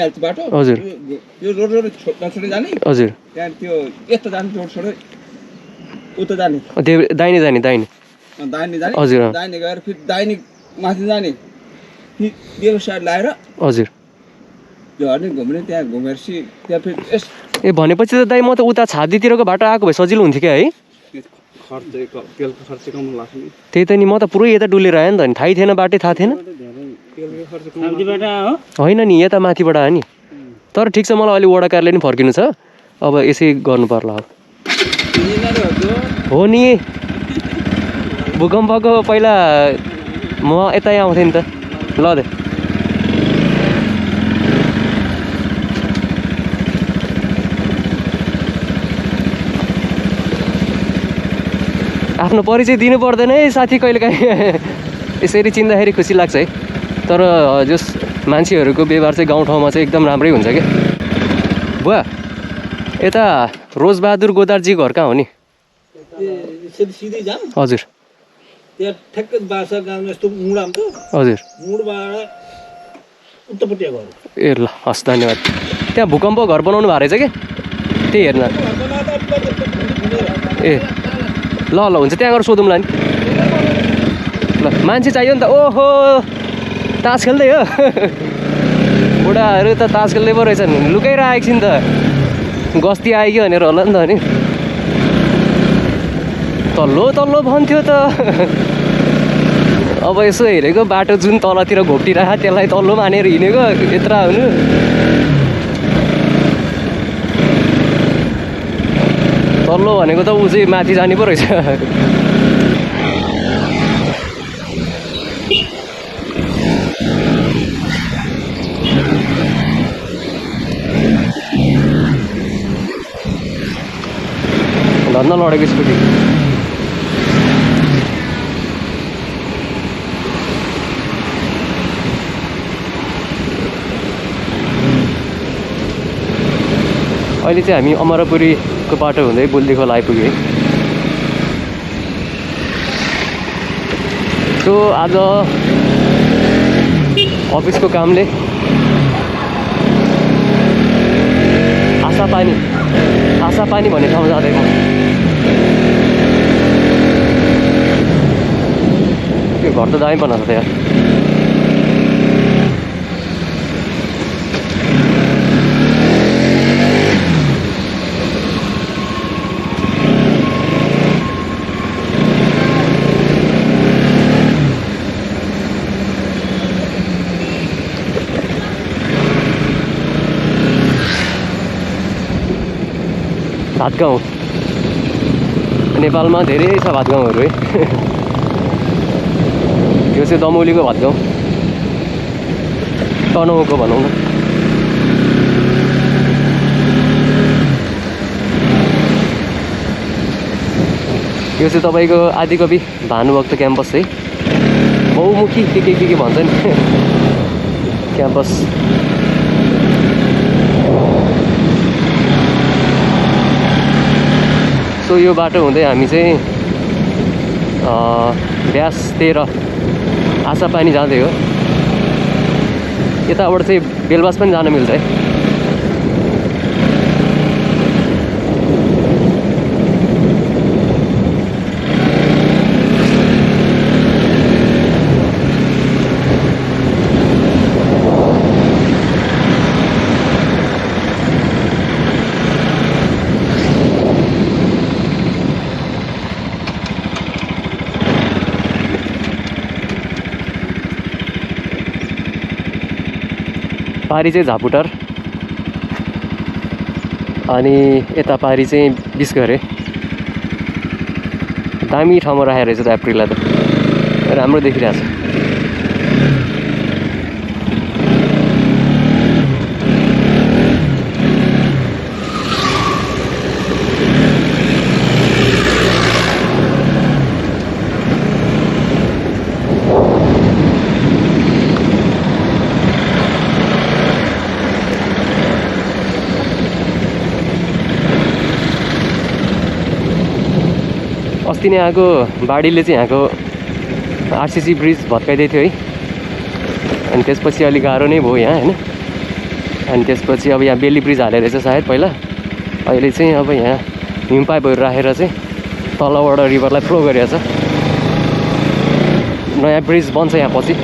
भइहाल्छ बाटो हजुर यो रोड छोड्दै जाने हजुर त्यहाँ त्यो यस्तो जाने रोड छोड्दै उता जाने दाहिने जाने दाहिने जाने हजुर दाहिने गएर फेरि दाहिने माथि जाने त्यो साइड लाएर हजुर झर्ने घुम्ने त्यहाँ घुमेपछि त्यहाँ फेरि ए भनेपछि त दाइ म त उता छाब्दीतिरको बाटो आएको भए सजिलो हुन्थ्यो क्या है तेलको खर्च कम लाग्छ नि त्यही त नि म त पुरै यता डुलेर आएँ नि त नि थाहै थिएन बाटै थाहा थिएन होइन नि यता माथिबाट आयो नि तर ठिक छ मलाई अहिले वडा कार्यालय नि फर्किनु छ अब यसै गर्नु पर्ला हो नि भूकम्पको पहिला म यतै आउँथेँ नि त ल दे आफ्नो परिचय दिनु पर्दैन है साथी कहिलेकाहीँ यसरी चिन्दाखेरि खुसी लाग्छ है तर जस मान्छेहरूको व्यवहार चाहिँ गाउँठाउँमा चाहिँ एकदम राम्रै हुन्छ क्या बुवा यता रोजबहादुर गोदारजी घर कहाँ हो नि सिधै जाम हजुर त्यहाँ ठ्याक्कै बासा गाउँमा यस्तो मुड आउँछ हजुर मुडबाट उत्तरपट्टि घर ए ल हस् धन्यवाद त्यहाँ भूकम्प घर बनाउनु भएको रहेछ क्या त्यही हेर्न ए ल ल हुन्छ त्यहाँ गएर सोधौँला नि ल मान्छे चाहियो नि त ओहो तास खेल्दै हो बुढाहरू त तास खेल्दै पो रहेछन् लुकाइरहेको छिन् त गस्ती आइयो भनेर होला नि त नि तल्लो तल्लो भन्थ्यो त अब यसो हेरेको बाटो जुन तलतिर घोप्टिरहेको त्यसलाई तल्लो मानेर हिँडेको यत्र हुनु तल्लो भनेको त ऊ चाहिँ माथि जाने पो रहेछ धन्न लडेको स्कुटी अहिले चाहिँ हामी अमरापुरीको बाटो हुँदै बुल्दी खोला आइपुग्यो है सो आज अफिसको कामले आशा पानी भन्ने ठाउँ जाँदै म यो घर त दामी बनाएको छ यार भातगाउँ नेपालमा धेरै छ भातगाउँहरू है यो चाहिँ दमौलीको भातगाउँ तनहुँको भनौँ न यो चाहिँ तपाईँको आदिकवि भानुभक्त क्याम्पस है बहुमुखी के भन्छ नि क्याम्पस सो यो बाटो हुँदै हामी चाहिँ ब्यास 13 आशापानी जाँदै हो यताबाट चाहिँ बेलबास पनि जान मिल्छ है पारी चाहिँ झापुटार अनि यता पारी चाहिँ बिसगरे दामी ठाउँमा राखेको रहेछ त एप्रिललाई त राम्रो देखिरहेछ अस्ति नै आएको बाढीले चाहिँ यहाँको आरसिसी ब्रिज भत्काइदिएको थियो है अनि त्यसपछि अलिक गाह्रो नै भयो यहाँ हैन अनि त्यसपछि अब यहाँ बेली ब्रिज हालेर रहेछ सायद पहिला, अहिले चाहिँ अब यहाँ हिम पाइपहरू राखेर चाहिँ तलबाट रिभरलाई फ्लो गरिरहेछ। नयाँ ब्रिज बन्छ यहाँ पछि।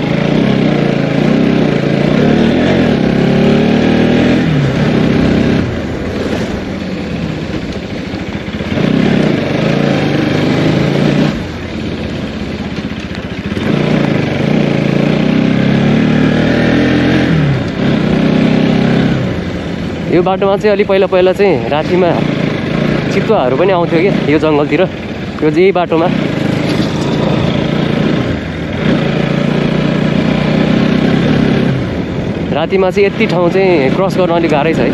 यो बाटोमा चाहिँ अलि पहिला पहिला चाहिँ रातिमा चितुवाहरू पनि आउँथ्यो कि यो जङ्गलतिर, यो यही बाटोमा। रातिमा चाहिँ यति ठाउँ चाहिँ क्रस गर्न अलिक गाह्रै छ है।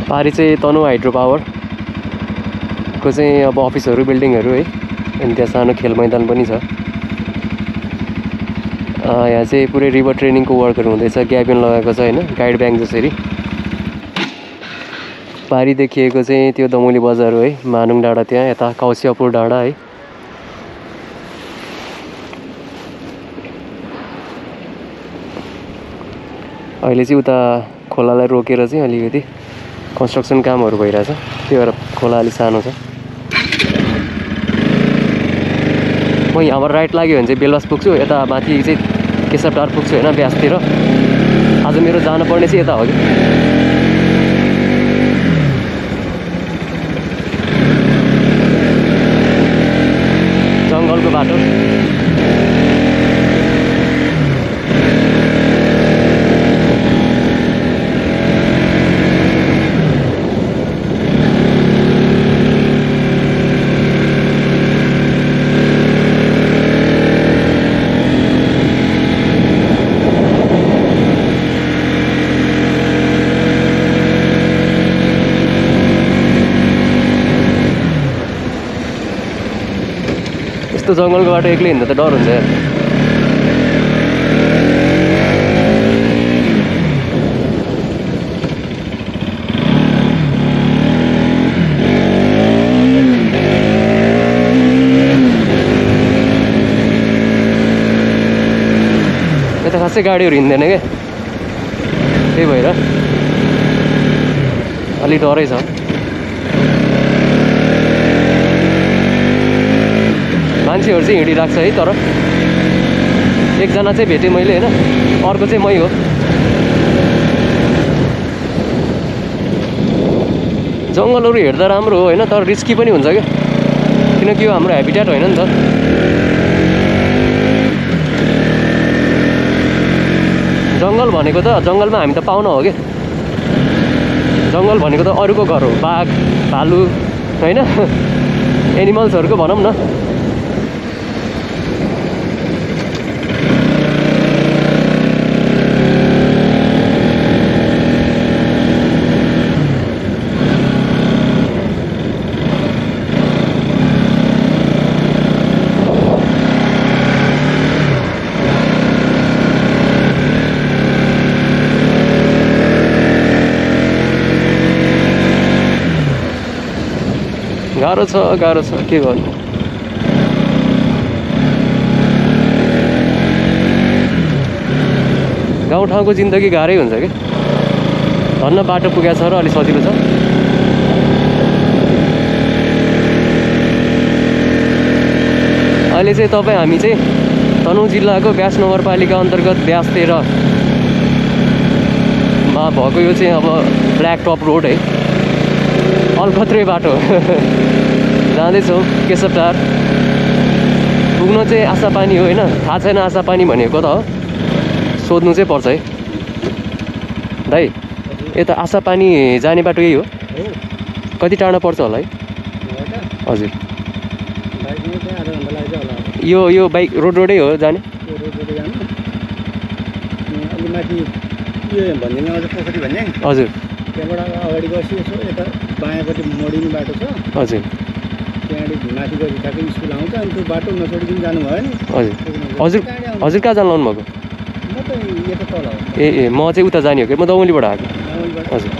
पारी चाहिँ तनु हाइड्रो पावरको चाहिँ अब अफिसहरू बिल्डिङहरू है, अनि त्यहाँ सानो खेल मैदान पनि छ। यहाँ चाहिँ पुरै रिभर ट्रेनिङको वर्कहरू हुँदैछ, ग्याबिन लगाएको छ होइन, गाइड ब्याङ्क जसरी। पारी देखिएको चाहिँ त्यो दमौली बजार हो है, मानुङ डाँडा त्यहाँ, यता कौशियापुर डाँडा है। अहिले चाहिँ उता खोलालाई रोकेर चाहिँ अलिकति कन्स्ट्रक्सन कामहरू भइरहेछ, त्यही भएर खोला अलिक सानो छ। म यहाँबाट राइट लाग्यो भने चाहिँ बेलवास पुग्छु, यता माथि चाहिँ केशवटार पुग्छु होइन, ब्यासतिर। आज मेरो जानुपर्ने चाहिँ यता हो कि। जङ्गलको बाटो। यस्तो जङ्गलको बाटो एक्लै हिँड्दा त डर हुन्छ यार। यता खासै गाडीहरू हिँड्दैन क्या, त्यही भएर अलिक डरै छ। मान्छेहरू चाहिँ हिँडिरहेको छ है, तर एकजना चाहिँ भेटेँ मैले होइन, अर्को चाहिँ मै हो। जङ्गलहरू हेर्दा राम्रो हो होइन, तर रिस्की पनि हुन्छ क्या, किनकि यो हाम्रो हेबिटेट होइन नि त। जङ्गल भनेको त जङ्गलमा हामी त पाउन हो क्या, जङ्गल भनेको त अरूको घर हो, बाघ भालु होइन, एनिमल्सहरूको भनौँ न। गाह्रो छ के गर्नु। गाउँठाउँको जिन्दगी गाह्रै हुन्छ कि, धन्न बाटो पुगेको छ र अलिक सजिलो छ। अहिले चाहिँ हामी चाहिँ तनहुँ जिल्लाको ब्यास नगरपालिका अन्तर्गत ब्यास 13मा भएको यो चाहिँ अब ब्ल्याक टप रोड है, अलकत्रै बाटो जाँदैछौँ केशवटार। पुग्न चाहिँ आशापानी हो होइन, थाहा छैन आशापानी भनेको त हो, सोध्नु चाहिँ पर्छ है दाइ। यता आशापानी जाने बाटो यही हो? कति टाढा पर्छ होला है? हजुर, यो बाइक रोडै हो जाने? हजुर, त्यहाँबाट अगाडि गएपछि यसो यता बायाँपट्टि मोडिने बाटो छ। हजुर, त्यहाँदेखि माथि गएर ठ्याक्कै स्कुल आउँछ अनि त्यो बाटो नछोडिकन जानुभयो नि हजुर हजुर हजुर कहाँ जानु लाउनु भएको म त यता तल हो ए म चाहिँ उता जाने हो कि म दौलीबाट आएको गाउँबाट हजुर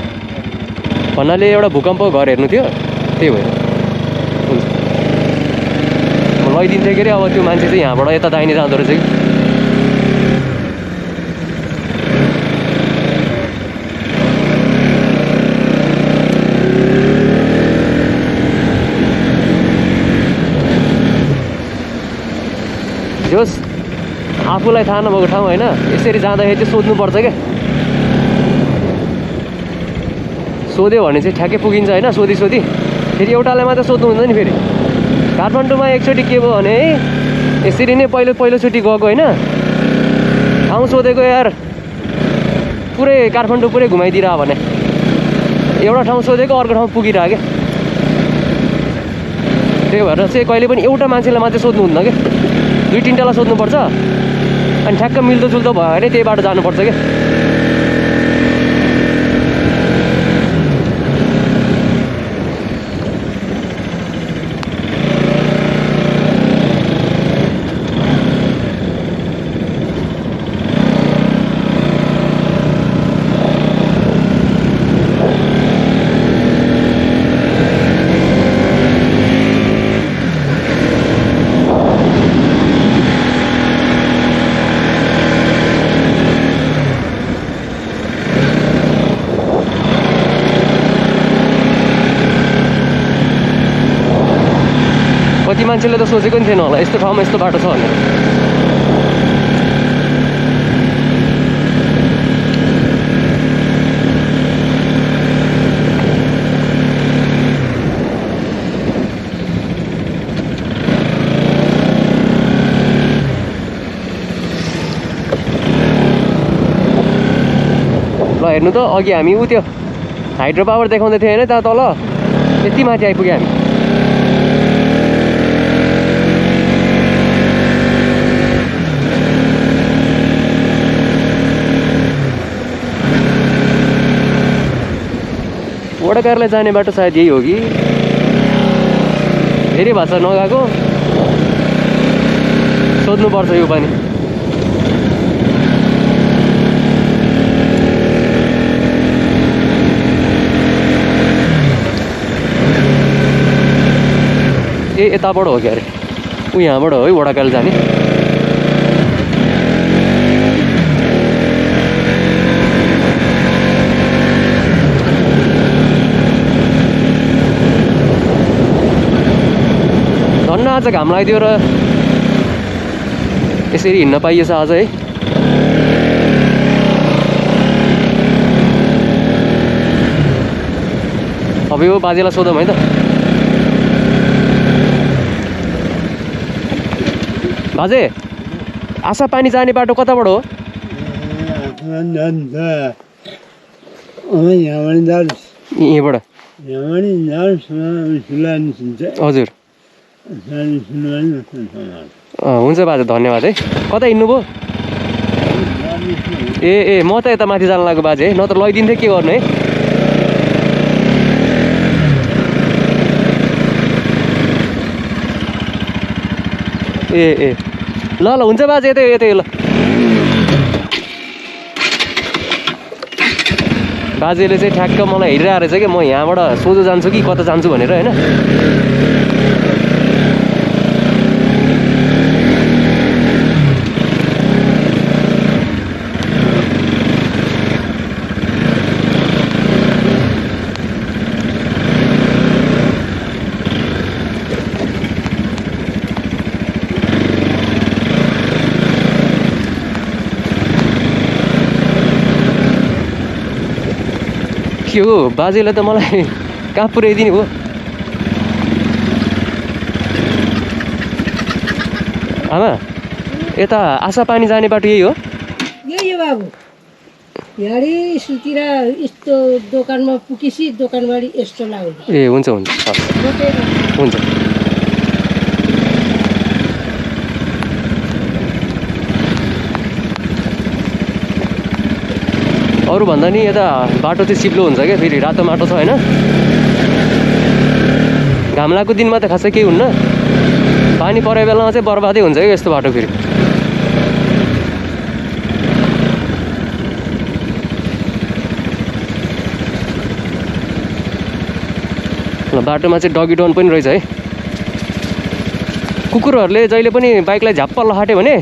भन्नाले एउटा भूकम्प घर हेर्नु थियो त्यही भएर हुन्छ म लैदिन्थेँ के अरे अब त्यो मान्छे चाहिँ यहाँबाट यता दाहिने जाँदो रहेछ कि जोस् आफूलाई थाहा नभएको ठाउँ होइन यसरी जाँदाखेरि चाहिँ सोध्नुपर्छ क्या सोध्यो भने चाहिँ ठ्याक्कै पुगिन्छ होइन सोधी फेरि एउटालाई मात्र सोध्नु हुन्छ नि फेरि काठमाडौँमा एकचोटि के भयो भने यसरी नै पहिलोचोटि गएको होइन ठाउँ सोधेको यार पुरै काठमाडौँ पुरै घुमाइदिएर भने एउटा ठाउँ सोधेको अर्को ठाउँ पुगिरह क्या त्यही भएर चाहिँ कहिले पनि एउटा मान्छेलाई मात्रै सोध्नु हुन्न क्या 2-3टालाई सोध्नुपर्छ अनि ठ्याक्क मिल्दोजुल्दो भयो भने त्यही बाटो जानुपर्छ क्या कति मान्छेले त सोचेको नि थिएन होला यस्तो ठाउँमा यस्तो बाटो छ भनेर ल हेर्नु त अघि हामी उ त्यो हाइड्रो पावर देखाउँदै थियो होइन त्यहाँ तल यति माथि आइपुग्यो हामी वडाकारलाई जाने बाटो सायद यही हो कि धेरै भएको छ नगएको सोध्नुपर्छ यो पनि ए यताबाट हो क्या अरे ऊ यहाँबाट हो है वडाकाल जाने धन्न आज घाम लगाइदियो र यसरी हिँड्न पाइएछ आज है अब यो बाजेलाई सोधौँ है त बाजे आशा पानी जाने बाटो कताबाट हो यहीँबाट हजुर हुन्छ बाजे धन्यवाद है कता हिँड्नुभयो ए म त यता माथि जान लाग्यो बाजे है नत्र लैदिन्थेँ के गर्नु है ए ल हुन्छ बाजे यतै ल बाजेले चाहिँ ठ्याक्क मलाई हेरिरहेको रहेछ कि म यहाँबाट सोझो जान्छु कि कता जान्छु भनेर होइन के हो बाजेले त मलाई कहाँ पुर्याइदिने हो आमा यता आशा पानी जाने बाटो यही हो यही हो बाबु याडी सुतिर यस्तो दोकानमा पुगेपछि दोकानबाट यस्तो लाग्यो ए हुन्छ हुन्छ अरू भन्दा नि यता बाटो चाहिँ चिप्लो हुन्छ क्या फेरि रातो माटो छ होइन घाम लागेको दिनमा त खासै केही हुन्न, पानी परेको बेलामा चाहिँ बर्बादै हुन्छ क्या यस्तो बाटो फेरि। बाटोमा चाहिँ डगी डोन पनि रहेछ है। कुकुरहरूले जहिले पनि बाइकलाई झ्याप्प लहाट्यो भने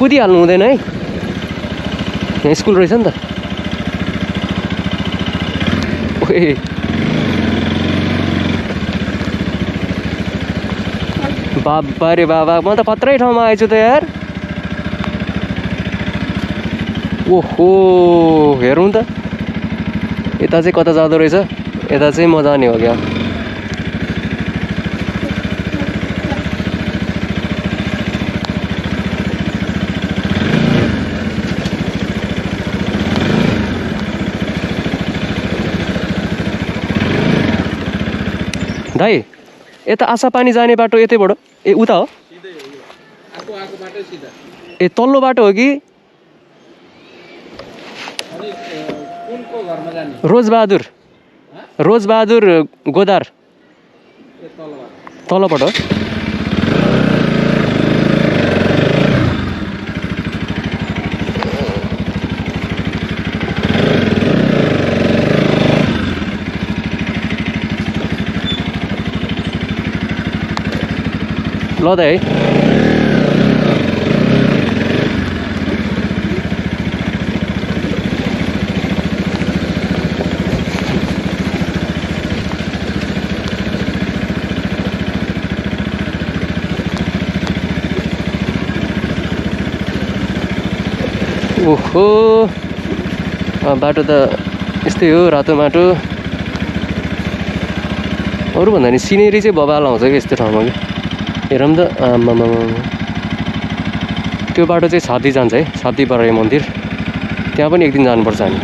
कुदिहाल्नु हुँदैन है। यहाँ स्कुल रहेछ नि त। ओए बाबा रे बाबा, म त खत्रै ठाउँमा आएछु त यार। ओहो हेरौँ त यता चाहिँ कता जाँदो रहेछ। यता चाहिँ म जाने हो क्या। दाइ यता आशापानी जाने बाटो यतैबाट? ए उता हो? ए तल्लो बाटो हो कि? रोजबहादुर गोदार तल्लोबाट हो। ल दाइ ओहो बाटो त यस्तै हो, रातो माटो। अरूभन्दा नि सिनेरी चाहिँ बबाल आउँछ कि यस्तो ठाउँमा कि। हेरौँ त आमामा, त्यो बाटो चाहिँ छाती जान्छ है, छाती पराई मन्दिर। त्यहाँ पनि एक दिन जानुपर्छ हामी।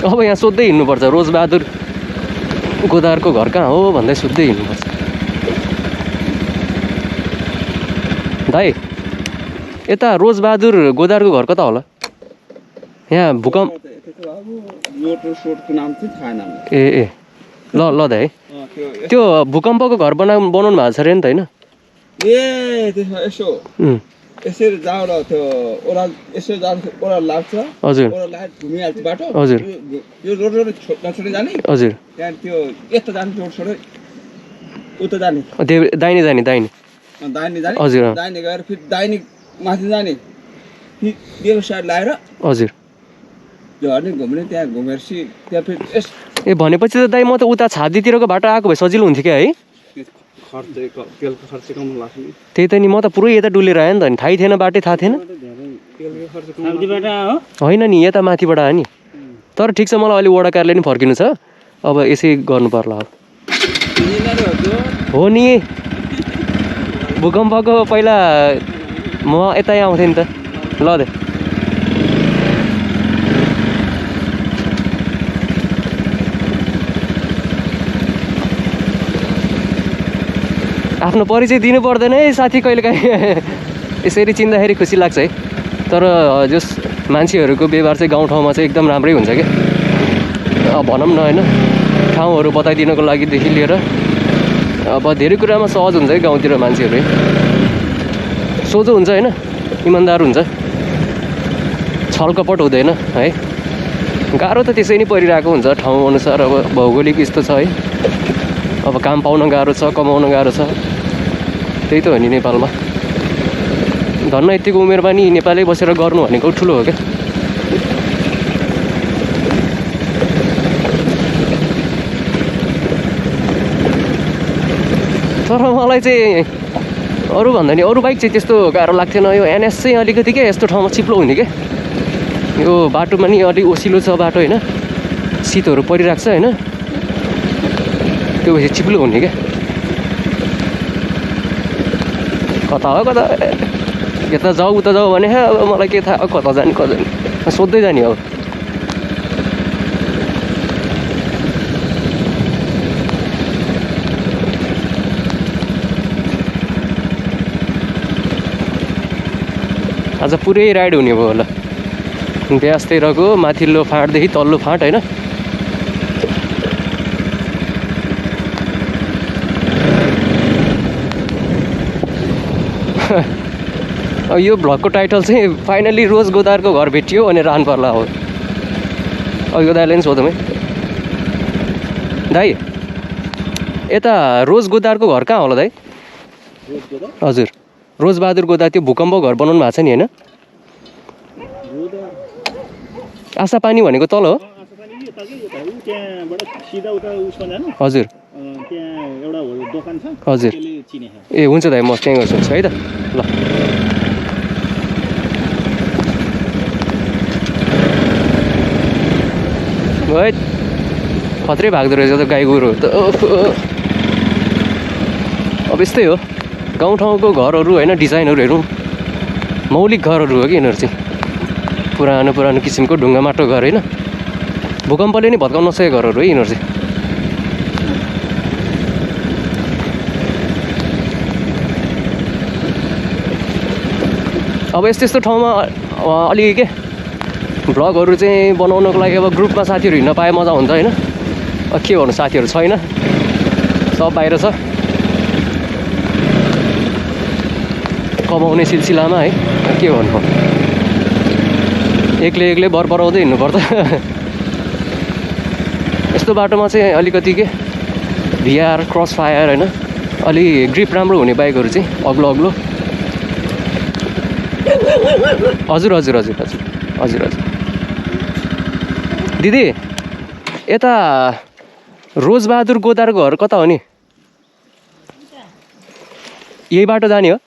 अब यहाँ सोध्दै हिँड्नुपर्छ रोजबहादुर गोदारको घर कहाँ हो भन्दै सोध्दै हिँड्नुपर्छ। दाइ यता रोजबहादुर गोदारको घर कता होला? यहाँ भूकम्प ए ए ल ल दाइ त्यो भूकम्पको घर बनाउनु भएको छ अरे नि त होइन? ए त्यसमा यसो यसरी जाऊ र त्यो ओह्राल यसो जान्छ, ओह्राल लाग्छ। हजुर ओह्राल लाग्छ घुमिहाल्छ बाटो। हजुर यो रोड नछोडे जाने। हजुर त्यहाँ त्यो यस्तो जाने रोड छोडे उता जाने, दाहिने जाने दाहिने जाने हजुर दाहिने गएर फेरि दाहिने माथि जाने, देव साइड लगाएर हजुर झर्ने घुम्ने। त्यहाँ घुमेपछि त्यहाँ फेरि यस ए भनेपछि त दाइ म त उता छातीतिरको बाटो आएको भए सजिलो हुन्थ्यो क्या है? तेलको खर्च कम लाग्छ नि। त्यही त नि, म त पुरै यता डुलेर आएँ नि त, नि थाहै थिएन, बाटै थाहा थिएन। होइन नि यता माथिबाट आयो नि। तर ठिक छ, मलाई अहिले वडा कार्यालय नि फर्किनु छ, अब यसै गर्नु पर्ला अब। हो नि भूकम्पको पहिला म यतै आउँथेँ नि त। ल दे आफ्नो परिचय दिनु पर्दैन है साथी, कहिलेकाहीँ यसरी चिन्दाखेरि खुसी लाग्छ है। तर जस मान्छेहरूको व्यवहार चाहिँ गाउँठाउँमा चाहिँ एकदम राम्रै हुन्छ क्या। भनौँ न होइन, ठाउँहरू बताइदिनको लागिदेखि लिएर अब धेरै कुरामा सहज हुन्छ है गाउँतिर मान्छेहरू, सोझो हुन्छ होइन, इमान्दार हुन्छ, छलकपट हुँदैन है। गाह्रो त त्यसै नै परिरहेको हुन्छ ठाउँअनुसार। अब भौगोलिक यस्तो छ है, अब काम पाउन गाह्रो छ, कमाउन गाह्रो छ। त्यही त हो नि नेपालमा। धन्न यतिको उमेरमा नि नेपालै बसेर गर्नु भनेको ठुलो हो क्या। तर मलाई चाहिँ अरूभन्दा नि अरू बाइक चाहिँ त्यस्तो गाह्रो लाग्थेन। यो एनएस चाहिँ अलिकति क्या यस्तो ठाउँमा चिप्लो हुने क्या। यो बाटोमा नि अलिक ओसिलो छ बाटो होइन, शीतहरू परिरहेको छ होइन, त्यो भएपछि चिप्लो हुने क्या। कता हो कता, यता जाऊ उता जाऊ भने अब मलाई के थाहा कता जाने सोध्दै जाने अब। आज पुरै राइड हुने भयो होला ब्यासतिर गयो माथिल्लो फाँटदेखि तल्लो फाँट होइन अब यो भ्लगको टाइटल चाहिँ फाइनली रोज गोदारको घर भेटियो अनि रहन पर्ला हो अब यो दाइले नि सोधौँ है दाइ यता रोज गोदारको घर कहाँ होला दाइ हजुर रोजबहादुर गोदार त्यो भूकम्प घर बनाउनु भएको छ नि होइन आशा पानी भनेको तल हो त्यहाँबाट सिधा उता उसमा जानु हजुर त्यहाँ एउटा दोकान छ हजुर त्यसले चिने ए हुन्छ दाइ म त्यहीँ गर्छु है त ल है खत्रै भाग्दो रहेछ त गाई गोरु त अब यस्तै हो गाउँठाउँको घरहरू होइन डिजाइनहरू हेरौँ मौलिक घरहरू हो कि यिनीहरू चाहिँ पुरानो पुरानो किसिमको ढुङ्गा माटो घर होइन भूकम्पले नि भत्काउन नसकेको घरहरू है यिनीहरू चाहिँ अब यस्तो यस्तो ठाउँमा अलिक के भ्लगहरू चाहिँ बनाउनको लागि अब ग्रुपमा साथीहरू हिँड्न पाए मजा हुन्छ होइन के गर्नु साथीहरू छैन सब बाहिर छ कमाउने सिलसिलामा है के गर्नु एक्लै बर पराउँदै हिँड्नुपर्छ यस्तो बाटोमा चाहिँ अलिकति के भिआर क्रस फायर होइन अलि ग्रिप राम्रो हुने बाइकहरू चाहिँ अग्लो अग्लो हजुर हजुर हजुर हजुर हजुर हजुर दिदी यता रोजबहादुर गोदारको घर कता हो नि यही बाटो जाने हो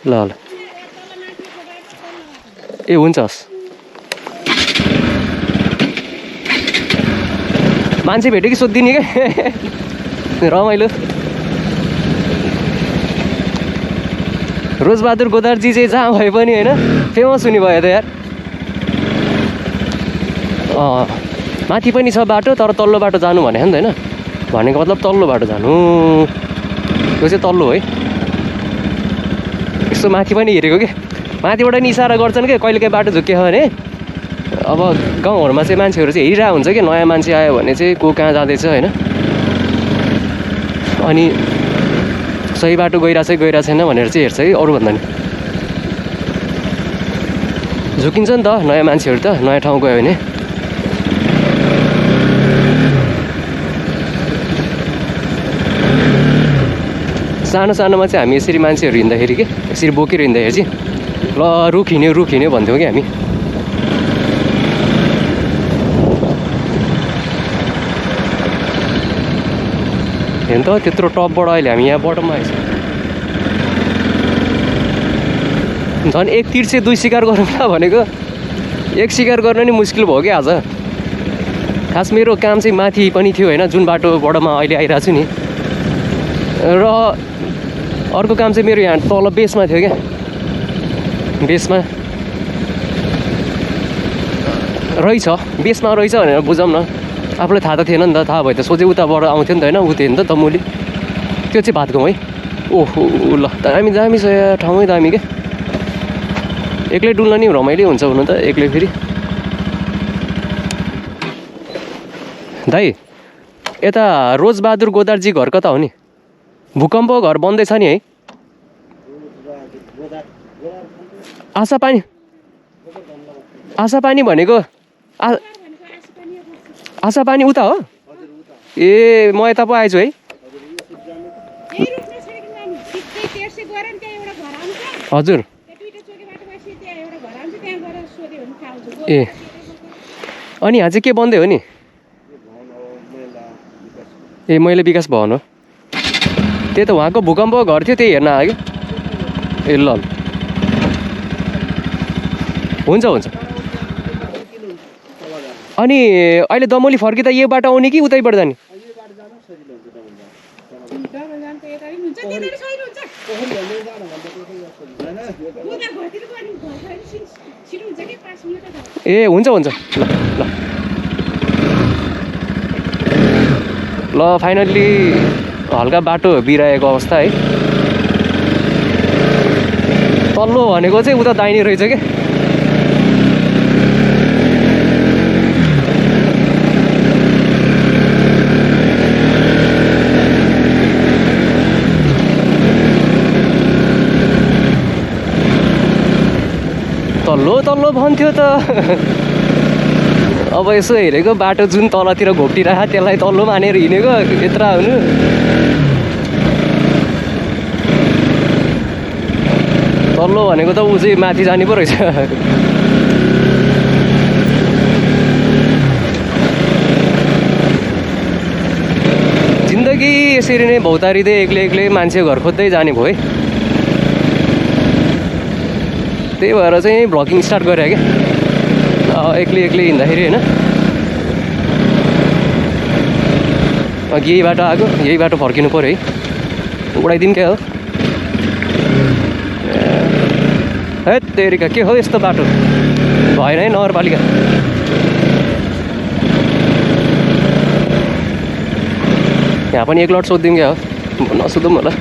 ल ल ए हुन्छ हस् मान्छे भेट्यो कि सोधिदिने क्या रमाइलो रोजबहादुर गोदारजी चाहिँ जहाँ भए पनि होइन फेमस हुने भयो त यार माथि पनि छ बाटो तर तल्लो बाटो जानु भने नि त होइन भनेको मतलब तल्लो बाटो जानु त्यो चाहिँ तल्लो है यसो माथि पनि हेरेको के माथिबाट नि इसारा गर्छन् क्या कहिलेकाहीँ बाटो झुक्कियो भने अब गाउँहरूमा चाहिँ मान्छेहरू चाहिँ हेरिरहेको हुन्छ कि नयाँ मान्छे आयो भने चाहिँ को कहाँ जाँदैछ होइन अनि सही बाटो गइरहेको छैन भनेर चाहिँ हेर्छ है अरूभन्दा नि झुकिन्छ नि त नयाँ मान्छेहरू त नयाँ ठाउँ गयो भने सानो सानोमा चाहिँ हामी यसरी मान्छेहरू हिँड्दाखेरि के यसरी बोकेर हिँड्दाखेरि चाहिँ ल रुख हिँड्यो भन्थ्यौँ कि हामी हेर्नु त त्यत्रो टपबाट अहिले हामी यहाँ बटममा आइछ झन् एक तीर चाहिँ दुई शिकार गरौँ ल भनेको एक शिकार गर्न नि मुस्किल भयो क्या आज खास मेरो काम चाहिँ माथि पनि थियो होइन जुन बाटोबाट म अहिले आइरहेको छु नि र अर्को काम चाहिँ मेरो यहाँ तल बेसमा थियो क्या बेसमा रहेछ भनेर बुझौँ न आफूलाई थाहा त थिएन नि त थाहा भयो त सोझै उताबाट आउँथ्यो नि त होइन उयो नि त तमुली त्यो चाहिँ भात गाउँ है ओहो ल दामी छ यहाँ ठाउँै दामी क्या एक्लै डुल्न नि रमाइलो हुन्छ हुनु त एक्लै फेरि दाइ यता रोजबहादुर गोदारजी घर कता हो नि भूकम्प घर बन्दैछ नि है आशा पानी भनेको आशा पानी उता हो ए म यता पो आएछु है हजुर ए अनि यहाँ चाहिँ के बन्दै हो नि ए मैले विकास भवन हो त्यही त उहाँको भूकम्प घर थियो त्यही हेर्न आयो कि ए ल हुन्छ अनि अहिले दमोली फर्किँदा यो बाटो आउने कि उतैबाट जाने ए हुन्छ ल ल फाइनल्ली हल्का बाटो बिराएको अवस्था है तल्लो भनेको चाहिँ उता दाहिने रहेछ क्या। तल्लो तल्लो भन्थ्यो त अब यसो हेरेको बाटो जुन तलतिर घोप्टिरहेको त्यसलाई तल्लो मानेर हिँडेको यत्रा हुनु। तल्लो भनेको त ऊ चाहिँ माथि जाने पो रहेछ। जिन्दगी यसरी नै भौतारिँदै एक्लै एक्लै मान्छे घर खोज्दै जाने भयो है। त्यही भएर चाहिँ भ्लगिङ स्टार्ट गरेँ क्या, एक्लै एक्लै हिँड्दाखेरि होइन। अघि यही बाटो आएको, यही बाटो फर्किनु पऱ्यो है, उडाइदिउँ क्या हो। है तेरिका के हो यस्तो बाटो भएन है नगरपालिका। यहाँ पनि एक लट सोधिदिउँ क्या हो, नसोधौँ होला।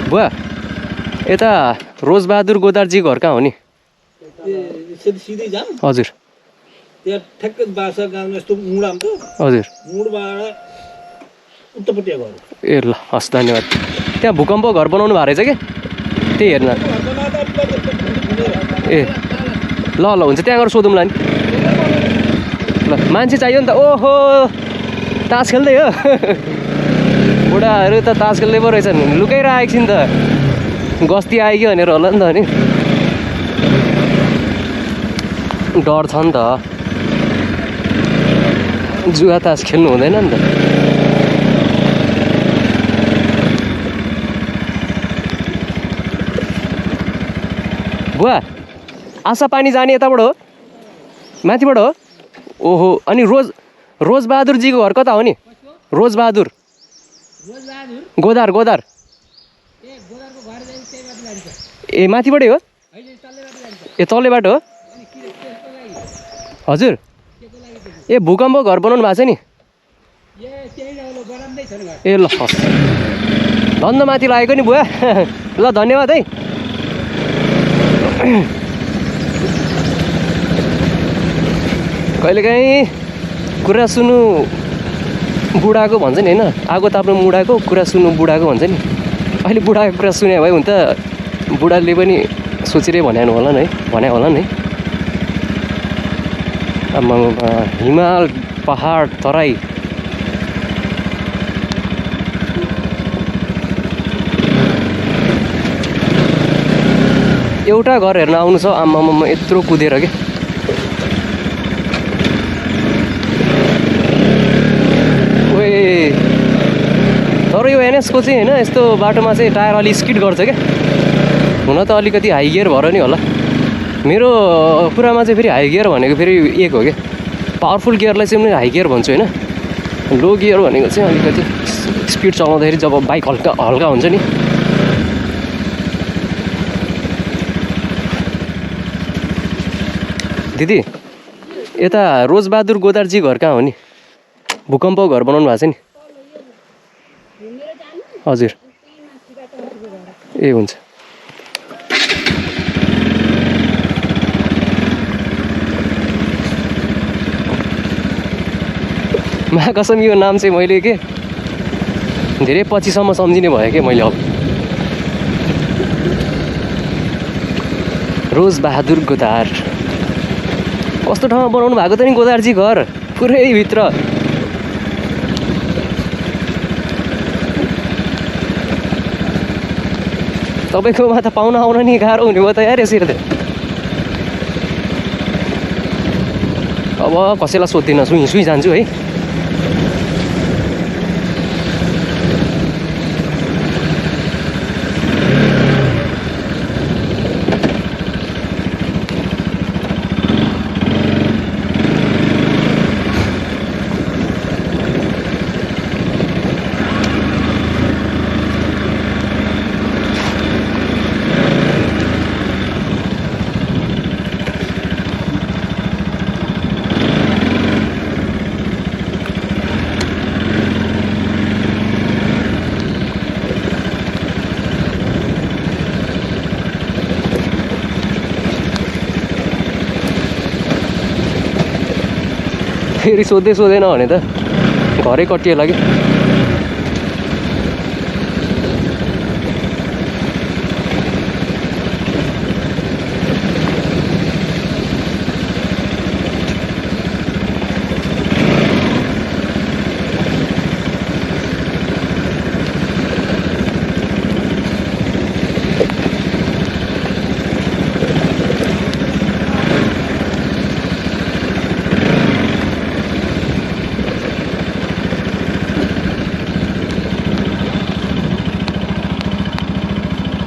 बुवा यता रोजबहादुर गोदारजी घर कहाँ हो नि? सिधै जाम हजुर त्यहाँ ठ्याक्कै बासा गाउँमा यस्तो मुडाम त हजुर, मुडबाट उत्तरपट्टि घर। ए ल हस् धन्यवाद। त्यहाँ भूकम्प घर बनाउनु भएको रहेछ क्या, त्यही हेर्न। ए ल ल हुन्छ, त्यहाँ गएर सोधौँला नि। ल मान्छे चाहियो नि त। ओहो तास खेल्दै हो बुढाहरू त तास खेल्दै पो रहेछन्, लुकाइरहेको छिन् त। गस्ती आइयो भनेर होला नि त नि, डर छ नि त। जुवा तास खेल्नु हुँदैन नि त। बुवा आशा पानी जाने यताबाट हो, माथिबाट हो? ओहो अनि रोजबहादुरजीको घर कता हो नि? रोजबहादुर गोदार गोदार ए माथिबाटै हो? ए तल्ले बाटो हो? हजुर ए भूकम्प घर बनाउनु भएको छ नि? ए ल हस् धन्दा माथि लागेको नि बुवा। ल धन्यवाद है। कहिलेकाहीँ कुरा सुन्नु बुढाको भन्छ नि होइन, आगो ताप्नु मुढाको कुरा सुन्नु बुढाको भन्छ नि। अहिले बुढाको कुरा सुने भए हुन त बुढाले पनि सोचेरै भने होला नि है। हिमाल पहाड तराई एउटा घर हेर्न आउनु छ, आम्मामा यत्रो कुदेर के। ओए तर यो एनएसको चाहिँ होइन यस्तो बाटोमा चाहिँ टायर अलि स्किड गर्छ क्या। हुन त अलिकति हाई गियर भएर नि होला, मेरो कुरामा चाहिँ फेरि हाई गियर भनेको फेरि एक हो क्या। पावरफुल गियरलाई चाहिँ म हाई गियर भन्छु होइन, लो गियर भनेको चाहिँ अलिकति स्पिड चलाउँदाखेरि जब बाइक हल्का हल्का हुन्छ नि। दिदी यता रोजबहादुर गोदारजी घर कहाँ हो नि? भूकम्प घर बनाउनु भएको छ नि? हजुर ए हुन्छ। महाकसम यो नाम चाहिँ मैले के धेरै पछिसम्म सम्झिने भयो क्या मैले। अब रोजबहादुर गोदार कस्तो ठाउँमा बनाउनु भएको त नि गोदारजी घर, पुरै भित्र। तपाईँकोमा त पाहुना आउन नि गाह्रो हुने भयो त यार यसरी त। अब कसैलाई सोध्दिनँ, सुई जान्छु है। फेरि सोध्दै सोधेन भने त घरै कटिएला कि।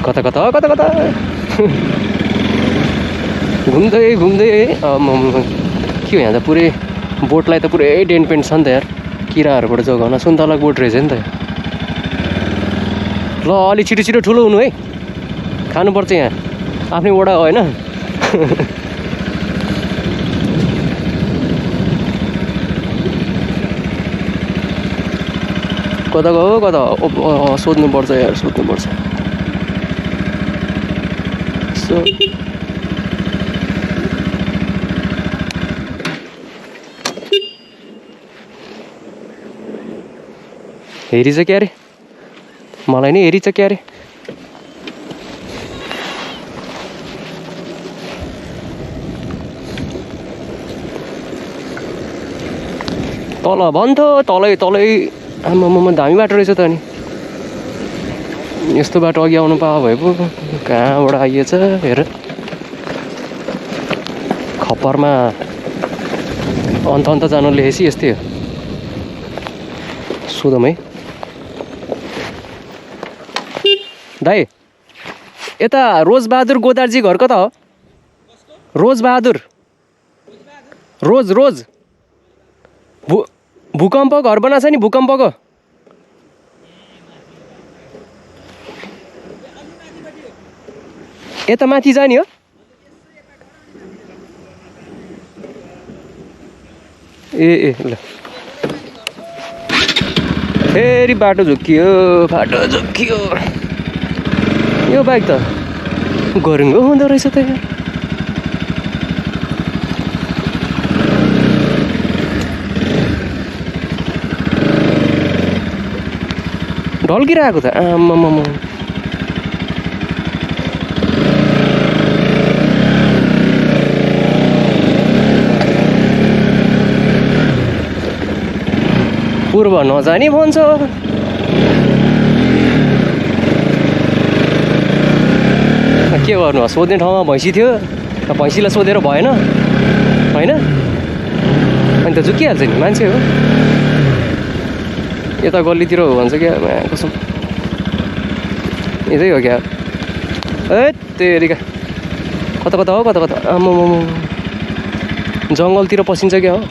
कता कता कता कता घुम्दै घुम्दै के हो यहाँ त पुरै बोटलाई त पुरै डेन्ट पेन्ट छ नि त यार, किराहरूबाट जोगाउन। सुन्तला बोट रहेछ नि त। ल अलि छिटो छिटो ठुलो हुनु है, खानुपर्छ यहाँ, आफ्नै वडा हो होइन। कता गयो कता सोध्नुपर्छ यार, सोध्नुपर्छ। हेरिछ क्या अरे, मलाई नै हेरिछ क्या अरे। तल भन्थ्यो तलै तलै, आम्मामा दामी बाटो रहेछ त। अनि यस्तो बाटो अघि आउनु पाए भए पो, कहाँबाट आइएछ हेर। खप्परमा अन्त अन्त जानु लेखेपछि यस्तै हो। सोधौँ है दाइ, यता रोजबहादुर गोदार्जी घर कता हो? रोजबहादुर, रोज रोज भूकम्प घर बनाएको छ नि, भूकम्पको। यता माथि जाने हो? ए ल फेरि बाटो झुक्कियो, बाटो झुक्कियो। यो बाइक त गरुङ्गो हुँदो रहेछ त यार। ढल्किरहेको त आम्मामा। पूर्व नजाने भन्छ। के गर्नु, सोध्ने ठाउँमा भैँसी थियो, भैँसीलाई सोधेर भएन होइन, अनि त झुकिहाल्छ नि, मान्छे हो। यता गल्लीतिर हो भन्छ क्या, कसम यतै हो क्या। ए तेरिका, कता कता हो कता कता, आम्मामा जङ्गलतिर पसिन्छ क्या हो।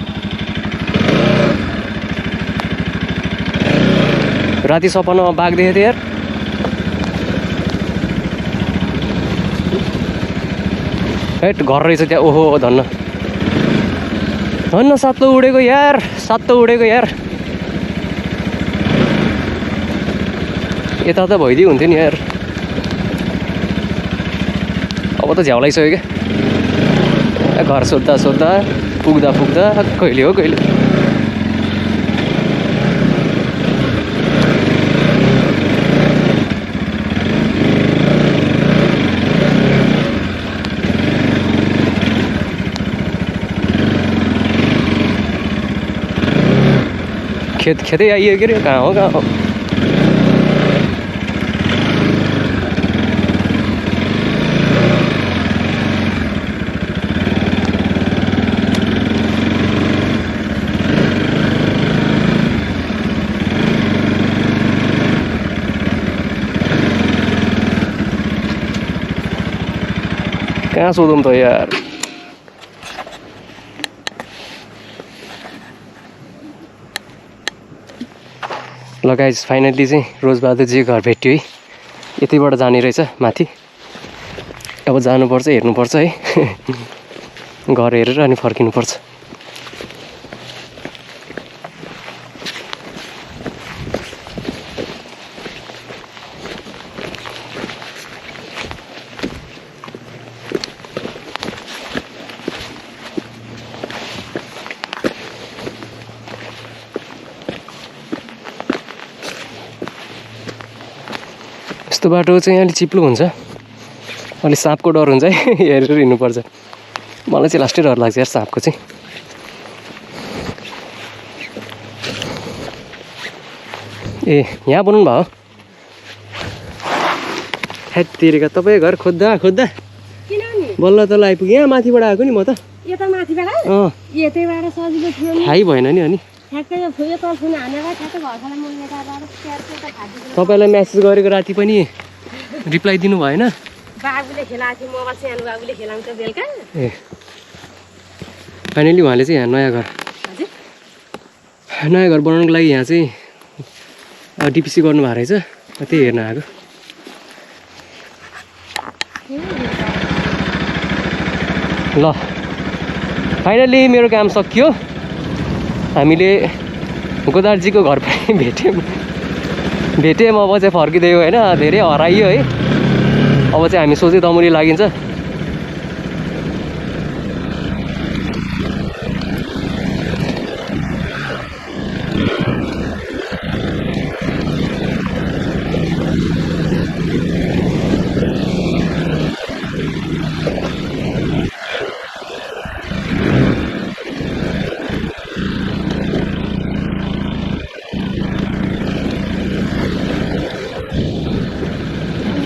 राति सपनामा बाघ देखेको थिएँ यार। हेट घर रहेछ त्यहाँ, ओहो धन्न धन्न, सातो उडेको यार, सातो उडेको यार। यता त भइदियो हुन्थ्यो नि यार। अब त झ्याउलाइसक्यो क्या, घर सोद्धा सोद्धा पुग्दा पुग्दा कहिले हो कहिले। खेत खेतै आइयो के अरे, कहाँ हो कहाँ हो। कहाँ सोधौँ त यार। ल गाइस, फाइनल्ली चाहिँ रोजबहादुरजी घर भेट्यो है। यतैबाट जाने रहेछ माथि। अब जानुपर्छ, हेर्नुपर्छ है। घर हेरेर अनि फर्किनुपर्छ। यस्तो बाटो चाहिँ अलिक चिप्लो हुन्छ, अलिक साँपको डर हुन्छ है हेरेर हिँड्नुपर्छ। मलाई चाहिँ लास्टै डर लाग्छ यार साँपको चाहिँ। ए यहाँ बनाउनु भयो हेत्तेरिका तपाईँको घर खोज्दा खोज्दा बल्ल तल आइपुग्यो। यहाँ माथिबाट आएको नि म त यता माथिबाट यतैबाट सजिलो थियो नि, थाहै भएन नि। अनि ठ्याक्कै यो तल छुन हानेर ठ्याक्कै घरखाना म यताबाट क्यारको त खादिदिनु। तपाईँलाई म्यासेज गरेको राति पनि रिप्लाई दिनु भएन। बाबुले खेलाएको थियो मोबाइल, सानो बाबुले खेलाउँछ बेलुका। ए फाइनली उहाँले चाहिँ यहाँ नयाँ घर बनाउनुको लागि यहाँ चाहिँ डिपिसी गर्नुभएको रहेछ, त्यही हेर्न आएको। ल फाइनली मेरो काम सकियो। हामीले गोदारजीको घर पनि भेट्यौँ। अब चाहिँ फर्किँदै होइन, धेरै हराइयो है। अब चाहिँ हामी सोझै दमुरी लागिन्छ।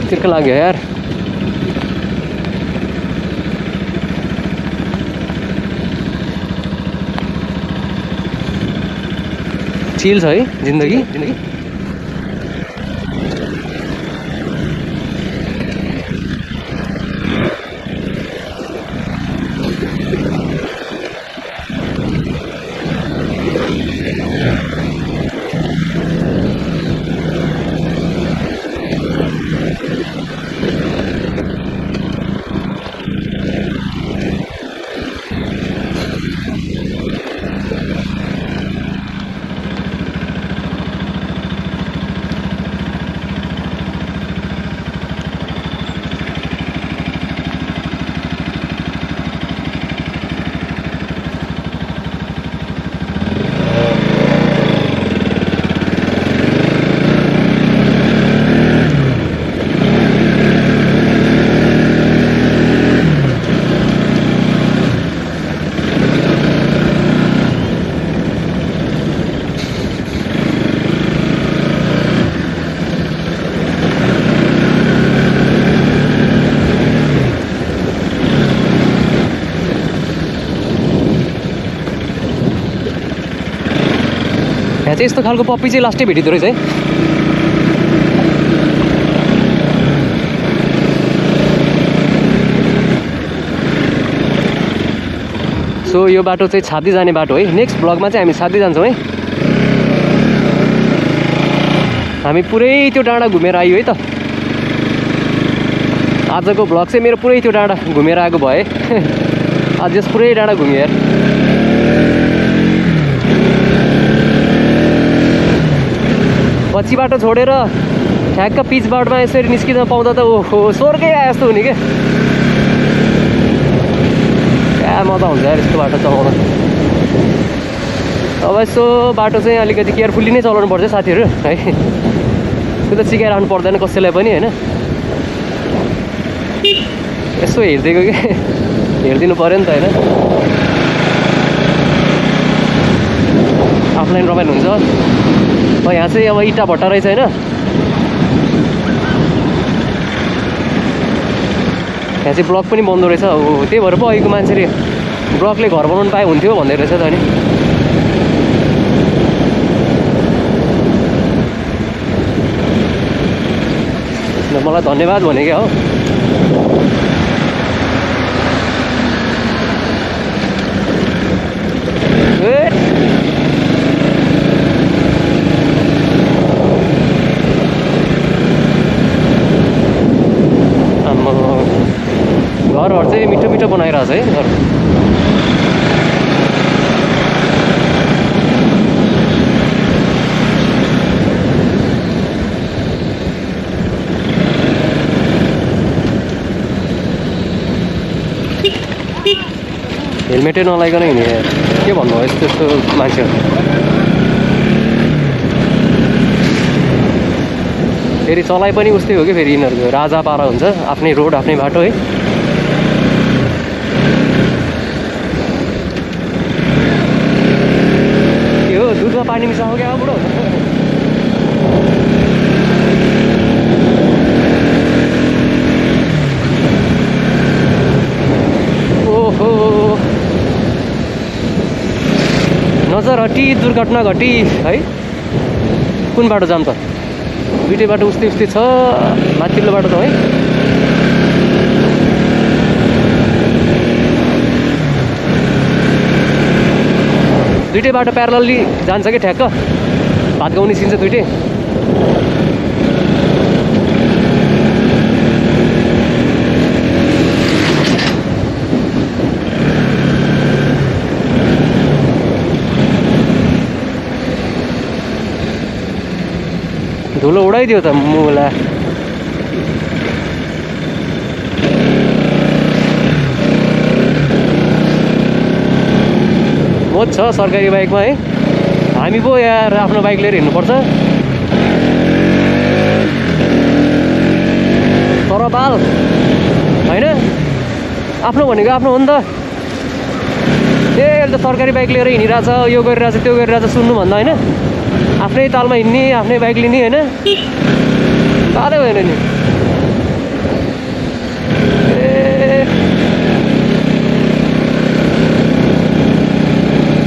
तिर्क लाग्यो यार। चिल छ है जिन्दगी। यहाँ चाहिँ यस्तो खालको पप्पी चाहिँ लास्टै भेटिँदो रहेछ है। सो यो बाटो चाहिँ छाब्दी जाने बाटो है। नेक्स्ट ब्लगमा चाहिँ हामी छाब्दी जान्छौँ है। हामी पुरै त्यो डाँडा घुमेर आयो है त। आजको ब्लग चाहिँ मेरो पुरै त्यो डाँडा घुमेर आएको भए आज यस पुरै डाँडा घुम्यो यार। पछि बाटो छोडेर ठ्याक्क पिच बाटोमा यसरी निस्किन पाउँदा त ओहो स्वर्गै आए जस्तो हुने क्या। क्या मजा हुन्छ यार यस्तो बाटो चलाउन। अब यसो बाटो चाहिँ अलिकति केयरफुल्ली नै चलाउनु पर्छ साथीहरू है। त्यो त सिकाइरहनु पर्दैन कसैलाई पनि होइन। यसो हेरिदिएको कि हेरिदिनु पऱ्यो नि त होइन। आफूलाई रमाइलो हुन्छ। यहाँ चाहिँ अब इँटा भट्टा रहेछ होइन। यहाँ चाहिँ ब्लक पनि बन्दो रहेछ। अब त्यही भएर पो अहिलेको मान्छेले ब्लकले घर बनाउनु पाए हुन्थ्यो भन्दै रहेछ त अनि। मलाई धन्यवाद भने क्या हो। घरहरू चाहिँ मिठो मिठो बनाइरहेछ है घर। हेलमेटै नलाइकन हिँड्ने के भन्नु हो यस्तो यस्तो मान्छेहरू। फेरि चलाइ पनि उस्तै हो कि फेरि यिनीहरूको राजा पारा हुन्छ आफ्नै रोड आफ्नै बाटो है के हो दुधमा पानी मिसाएको क्या बुढो ओहो नजर हटी दुर्घटना घटी है कुन बाटो जाम त दुइटै बाटो उस्तै उस्तै छ माथिल्लो बाटो त है दुइटै बाटो प्यारलली जान्छ कि ठ्याक्क भातगाउँ निस्किन्छ दुइटै धुलो उडाइदियो त मुला मोज छ सरकारी बाइकमा है हामी पो यार आफ्नो बाइक लिएर हिँड्नुपर्छ तर बाल होइन आफ्नो भनेको आफ्नो हो नि त ए अहिले त सरकारी बाइक लिएर हिँडिरहेछ यो गरिरहेछ त्यो गरिरहेछ सुन्नुभन्दा होइन आफ्नै तालमा हिँड्ने आफ्नै बाइक लिने होइन बाधै भएन नि ए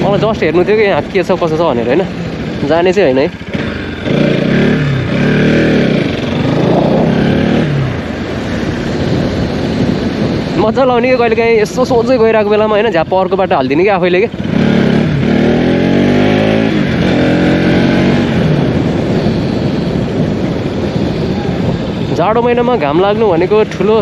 मलाई जस्ट हेर्नु थियो कि यहाँ के छ कसो छ भनेर होइन जाने चाहिँ होइन है मजा लाउने कि कहिले काहीँ यसो सोझै गइरहेको बेलामा होइन झ्याप अर्को बाटो हालिदिने कि आफैले कि जाडो महिनामा घाम लाग्नु भनेको ठुलो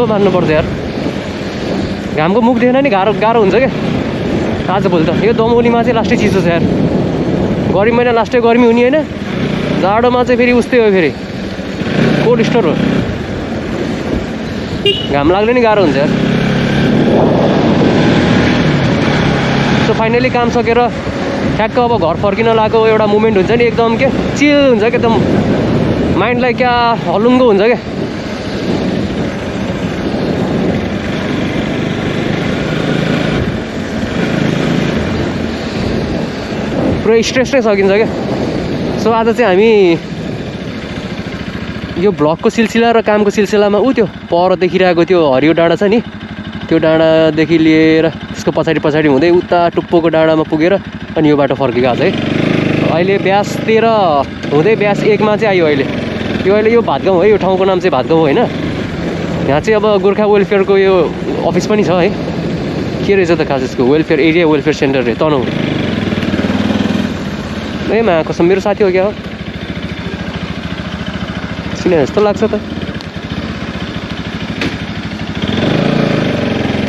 मान्नुपर्छ यार घामको मुख देखेन नि गाह्रो गाह्रो हुन्छ क्या आजभोलि त यो दमौलीमा चाहिँ लास्टै चिसो छ यार गर्मी महिना लास्टै गर्मी हुने होइन जाडोमा चाहिँ फेरि उस्तै हो फेरि कोल्ड स्टोर हो घाम लाग्नु नि गाह्रो हुन्छ यार सो फाइनली काम सकेर ठ्याक्क अब घर फर्किन लागेको एउटा मुमेन्ट हुन्छ नि एकदम के चिल हुन्छ क्या एकदम माइन्डलाई क्या हलुङ्गो हुन्छ क्या पुरै स्ट्रेस नै सकिन्छ क्या सो आज चाहिँ हामी यो भ्लगको सिलसिला र कामको सिलसिलामा त्यो पर देखिरहेको त्यो हरियो डाँडा छ नि त्यो डाँडादेखि लिएर त्यसको पछाडि पछाडि हुँदै उता टुप्पोको डाँडामा पुगेर अनि यो बाटो फर्केको आज है अहिले ब्यास 13 हुँदै ब्यास 1 मा चाहिँ आयो अहिले यो भातगाउँ है यो ठाउँको नाम चाहिँ भातगाउँ होइन यहाँ चाहिँ अब गोर्खा वेलफेयरको यो अफिस पनि छ है के रहेछ त खास यसको वेलफेयर एरिया वेलफेयर सेन्टर रे तनहुँ ए मा कसम मेरो साथी हो क्या हो चिने जस्तो लाग्छ त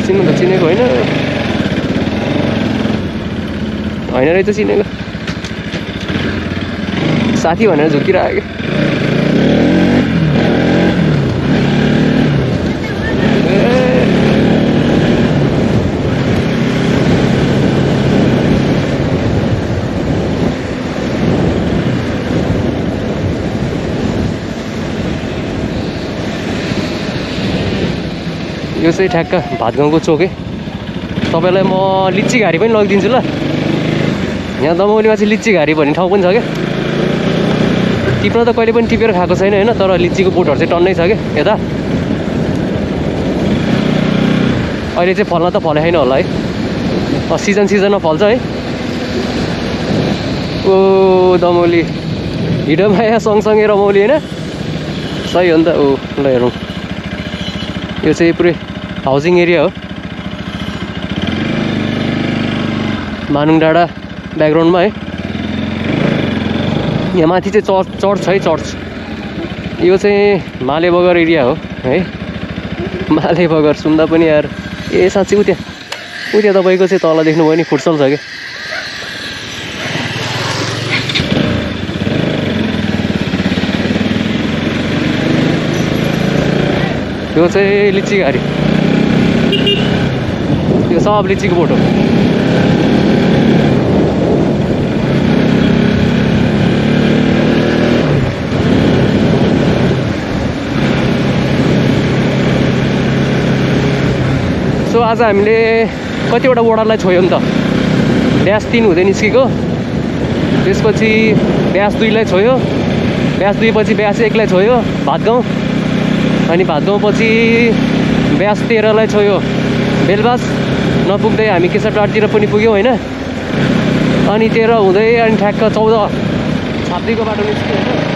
चिन्नु त चिनेको होइन रहेछ चिनेको साथी भनेर झुकिरहेको यो चाहिँ ठ्याक्क भातगाउँको चोक है तपाईँलाई म लिच्ची घारी पनि लगिदिन्छु ल यहाँ दमौलीमा चाहिँ लिच्ची घारी भन्ने ठाउँ पनि छ क्या टिप्न त कहिले पनि टिपेर खाएको छैन होइन तर लिच्चीको बोटहरू चाहिँ टन्नै छ क्या यता अहिले चाहिँ फल्न त फले छैन होला है सिजनमा फल्छ है ओ दमौली हिँडोमा यहाँ सँगसँगै रमौली होइन सही हो नि त ओ ल हेरौँ यो चाहिँ पुरै हाउसिङ एरिया हो मानुङ डाँडा ब्याकग्राउन्डमा है यहाँ माथि चाहिँ चर्च है चर्च यो चाहिँ माले बगर एरिया हो है माले बगर सुन्दा पनि यार ए साँच्चै उ त्यहाँ तपाईँको चाहिँ तल देख्नुभयो नि फुटसल छ क्या यो चाहिँ लिच्ची घारी यो सब लिच्चीको बोट हो सो आज हामीले कतिवटा वडालाई छोयौँ त ब्यास 3 हुँदै निस्केको त्यसपछि ब्यास 2 लाई छोयो ब्यास 2 पछि ब्यास 1 लाई छोयो भातगाउँ अनि भातगाउँ पछि ब्यास 13 लाई छोयो बेलबास नपुग्दै हामी केशरटारतिर पनि पुग्यौँ होइन अनि 13 हुँदै अनि ठ्याक्क 14 छाप्दीको बाटो निस्क्यो होइन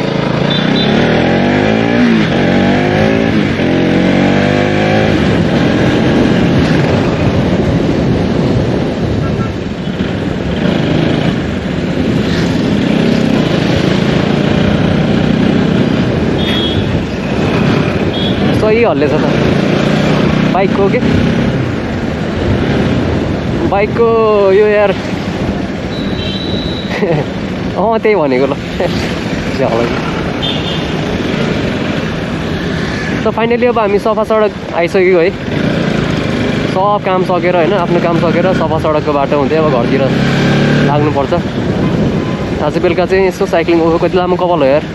सही हल्लेछ त बाइकको के बाइकको यो यार त्यही भनेको ल त फाइनली अब हामी सफा सडक आइसक्यो है सब काम सकेर होइन आफ्नो काम सकेर सफा सडकको बाटो हुँदै अब घरतिर लाग्नुपर्छ आज बेलुका चाहिँ यसो साइक्लिङ ओहो कति लामो कपाल हो यार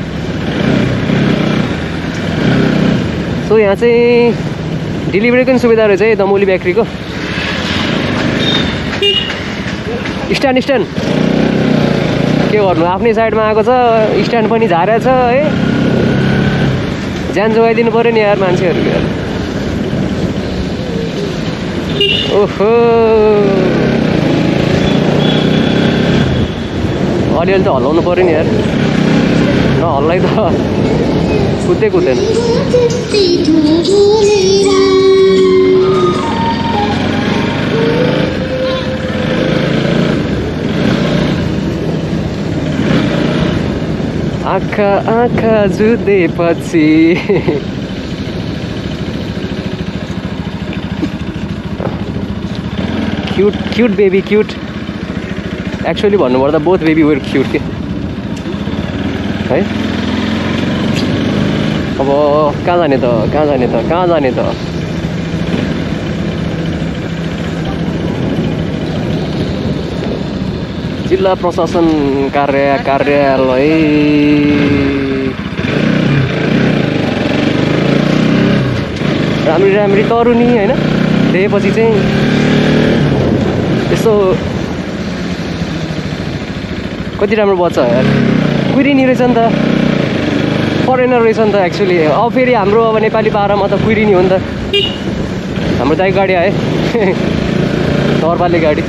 सो यहाँ चाहिँ डेलिभरीको पनि सुविधा रहेछ है दमौली बेकरीको स्ट्यान्ड के गर्नु आफ्नै साइडमा आएको छ स्ट्यान्ड पनि झारेको छ है ज्यान जोगाइदिनु पऱ्यो नि यार मान्छेहरू यार ओहो अलिअलि त हल्लाउनु पऱ्यो नि यार नहल्लाइ त कुद्दैन आँखा जुधेपछि क्युट बेबी क्युट एक्चुअली भन्नुपर्दा बोथ बेबी वेयर क्युट के है अब कहाँ जाने त जिल्ला प्रशासन कार्यालय राम्री तरुनी होइन दिएपछि चाहिँ यसो कति राम्रो बच्चा यार कुइरिनी रहेछ नि त फरेनर रहेछ नि त एक्चुअली अब फेरि हाम्रो अब नेपाली पारामा त कुइरिनी हो नि त हाम्रो दाइको गाडी आयो तौरपाले गाडी